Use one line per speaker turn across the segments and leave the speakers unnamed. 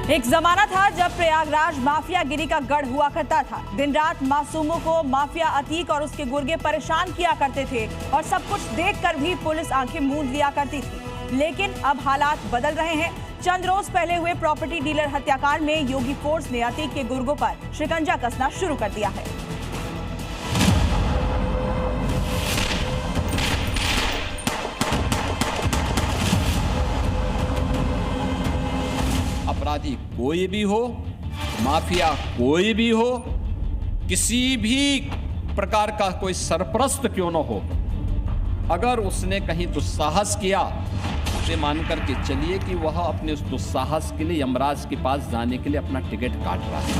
एक जमाना था जब प्रयागराज माफियागिरी का गढ़ हुआ करता था। दिन रात मासूमों को माफिया अतीक और उसके गुर्गे परेशान किया करते थे और सब कुछ देखकर भी पुलिस आंखें मूंद लिया करती थी। लेकिन अब हालात बदल रहे हैं। चंद रोज पहले हुए प्रॉपर्टी डीलर हत्याकांड में योगी फोर्स ने अतीक के गुर्गों पर शिकंजा कसना शुरू कर दिया है।
अपराधी कोई भी हो, माफिया कोई भी हो, किसी भी प्रकार का कोई सरपरस्त क्यों न हो, अगर उसने कहीं दुस्साहस किया उसे मान करके चलिए कि वह अपने उस दुस्साहस के लिए यमराज के पास जाने के लिए अपना टिकट काट रहा है।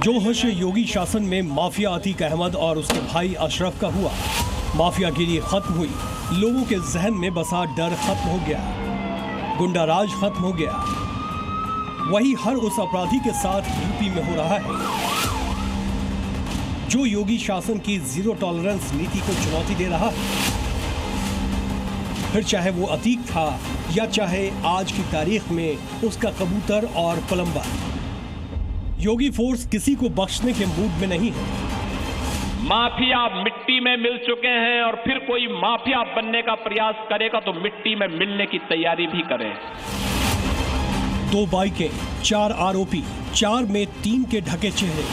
जोश योगी शासन में माफिया अतीक अहमद और उसके भाई अशरफ का हुआ। माफियागिरी खत्म हुई, लोगों के जहन में बसा डर खत्म हो गया, गुंडाराज खत्म हो गया। वही हर उस अपराधी के साथ यूपी में हो रहा है जो योगी शासन की जीरो टॉलरेंस नीति को चुनौती दे रहा है। फिर चाहे वो अतीक था या चाहे आज की तारीख में उसका कबूतर और पलंबर, योगी फोर्स किसी को बख्शने के मूड में नहीं है।
माफिया मिट्टी में मिल चुके हैं और फिर कोई माफिया बनने का प्रयास करेगा तो मिट्टी में मिलने की तैयारी भी करें।
2 बाइकें, 4 आरोपी, 4 में 3 के ढके चेहरे।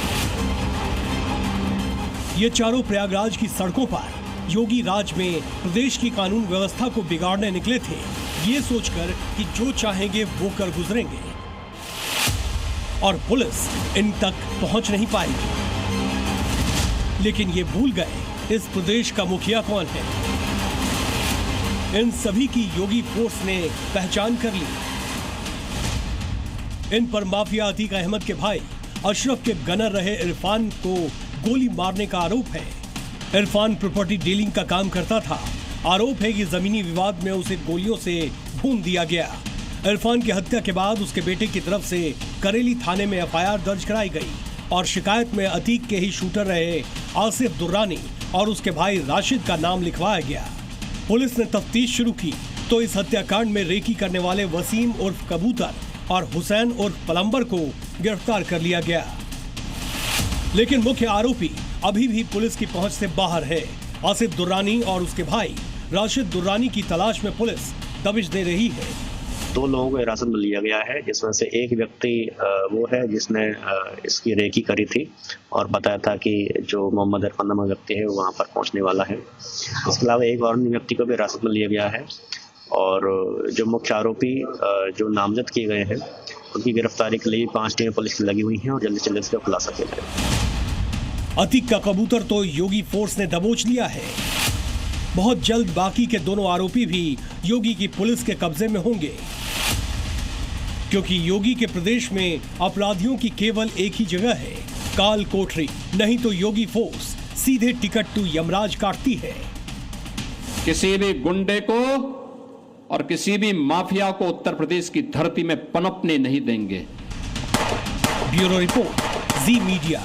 ये चारों प्रयागराज की सड़कों पर योगी राज में प्रदेश की कानून व्यवस्था को बिगाड़ने निकले थे, ये सोचकर कि जो चाहेंगे वो कर गुजरेंगे और पुलिस इन तक पहुंच नहीं पाएगी। लेकिन ये भूल गए इस प्रदेश का मुखिया कौन है। इन सभी की योगी फोर्स ने पहचान कर ली। इन पर माफिया अतीक अहमद के भाई अशरफ के गनर रहे इरफान को गोली मारने का आरोप है। इरफान प्रॉपर्टी डीलिंग का काम करता था। आरोप है कि जमीनी विवाद में उसे गोलियों से भून दिया गया। इरफान की हत्या के बाद उसके बेटे की तरफ से करेली थाने में एफआईआर दर्ज कराई गई और शिकायत में अतीक के ही शूटर रहे आसिफ दुर्रानी और उसके भाई राशिद का नाम लिखवाया गया। पुलिस ने तफ्तीश शुरू की तो इस हत्याकांड में रेकी करने वाले वसीम उर्फ कबूतर और हुसैन उर्फ पलंबर को गिरफ्तार कर लिया गया। लेकिन मुख्य आरोपी अभी भी पुलिस की पहुंच से बाहर है। आसिफ दुर्रानी और उसके भाई राशिद दुर्रानी की तलाश में पुलिस दबिश दे रही है।
2 लोगों को हिरासत में लिया गया है, जिसमें से एक व्यक्ति वो है जिसने इसकी रेकी करी थी और बताया था कि जो मोहम्मद इरफान नामक व्यक्ति है वो वहाँ पर पहुँचने वाला है। इसके अलावा एक और व्यक्ति को भी हिरासत में लिया गया है और जो मुख्य आरोपी जो नामजद किए गए हैं उनकी गिरफ्तारी के लिए 5 टीमें पुलिस की लगी हुई हैं और जल्दी से जल्दी इसका खुलासा किया जाए।
अतीक का कबूतर तो योगी फोर्स ने दबोच लिया है। बहुत जल्द बाकी के दोनों आरोपी भी योगी की पुलिस के कब्जे में होंगे, क्योंकि योगी के प्रदेश में अपराधियों की केवल एक ही जगह है, काल कोठरी। नहीं तो योगी फोर्स सीधे टिकट टू यमराज काटती है।
किसी भी गुंडे को और किसी भी माफिया को उत्तर प्रदेश की धरती में पनपने नहीं देंगे।
ब्यूरो रिपोर्ट, जी मीडिया।